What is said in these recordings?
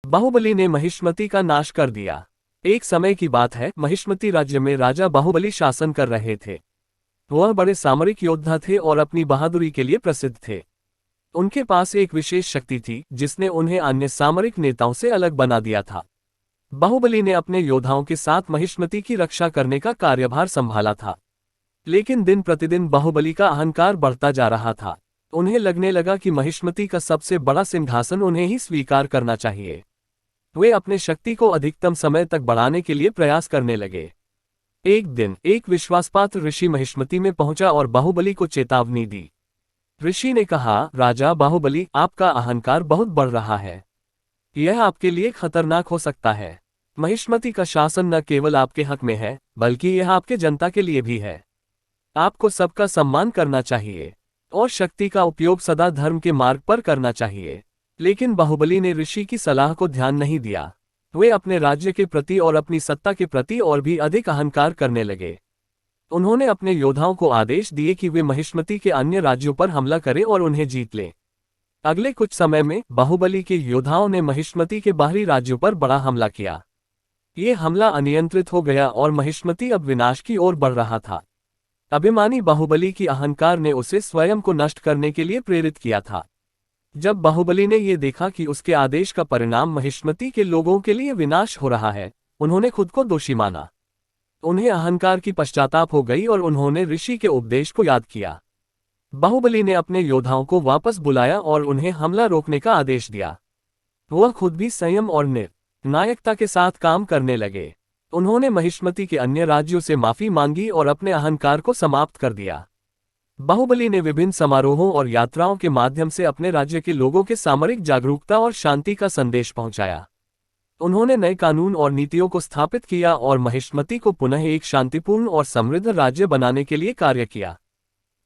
बाहुबली ने महिष्मति का नाश कर दिया। एक समय की बात है, महिष्मति राज्य में राजा बाहुबली शासन कर रहे थे। वह बड़े सामरिक योद्धा थे और अपनी बहादुरी के लिए प्रसिद्ध थे। उनके पास एक विशेष शक्ति थी जिसने उन्हें अन्य सामरिक नेताओं से अलग बना दिया था। बाहुबली ने अपने योद्धाओं के साथ महिष्मति की रक्षा करने का कार्यभार संभाला था। लेकिन दिन प्रतिदिन बाहुबली का अहंकार बढ़ता जा रहा था। उन्हें लगने लगा कि महिष्मति का सबसे बड़ा सिंहासन उन्हें ही स्वीकार करना चाहिए। वे अपने शक्ति को अधिकतम समय तक बढ़ाने के लिए प्रयास करने लगे। एक दिन एक विश्वासपात्र ऋषि महिष्मति में पहुंचा और बाहुबली को चेतावनी दी। ऋषि ने कहा, राजा बाहुबली, आपका अहंकार बहुत बढ़ रहा है। यह आपके लिए खतरनाक हो सकता है। महिष्मति का शासन न केवल आपके हक में है, बल्कि यह आपके जनता के लिए भी है। आपको सबका सम्मान करना चाहिए और शक्ति का उपयोग सदा धर्म के मार्ग पर करना चाहिए। लेकिन बाहुबली ने ऋषि की सलाह को ध्यान नहीं दिया। वे अपने राज्य के प्रति और अपनी सत्ता के प्रति और भी अधिक अहंकार करने लगे। उन्होंने अपने योद्धाओं को आदेश दिए कि वे महिष्मति के अन्य राज्यों पर हमला करें और उन्हें जीत लें। अगले कुछ समय में बाहुबली के योद्धाओं ने महिष्मति के बाहरी राज्यों पर बड़ा हमला किया। ये हमला अनियंत्रित हो गया और महिष्मति अब विनाश की ओर बढ़ रहा था। अभिमानी बाहुबली की अहंकार ने उसे स्वयं को नष्ट करने के लिए प्रेरित किया था। जब बाहुबली ने यह देखा कि उसके आदेश का परिणाम महिष्मति के लोगों के लिए विनाश हो रहा है, उन्होंने खुद को दोषी माना। उन्हें अहंकार की पश्चाताप हो गई और उन्होंने ऋषि के उपदेश को याद किया। बाहुबली ने अपने योद्धाओं को वापस बुलाया और उन्हें हमला रोकने का आदेश दिया। वह खुद भी संयम और निर्णायकता के साथ काम करने लगे। उन्होंने महिष्मति के अन्य राज्यों से माफी मांगी और अपने अहंकार को समाप्त कर दिया। बाहुबली ने विभिन्न समारोहों और यात्राओं के माध्यम से अपने राज्य के लोगों के सामरिक जागरूकता और शांति का संदेश पहुंचाया। उन्होंने नए कानून और नीतियों को स्थापित किया और महिष्मति को पुनः एक शांतिपूर्ण और समृद्ध राज्य बनाने के लिए कार्य किया।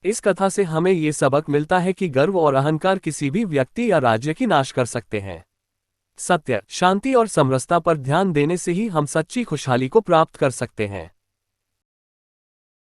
इस कथा से हमें ये सबक मिलता है कि गर्व और अहंकार किसी भी व्यक्ति या राज्य की नाश कर सकते हैं। सत्य, शांति और समरसता पर ध्यान देने से ही हम सच्ची खुशहाली को प्राप्त कर सकते हैं।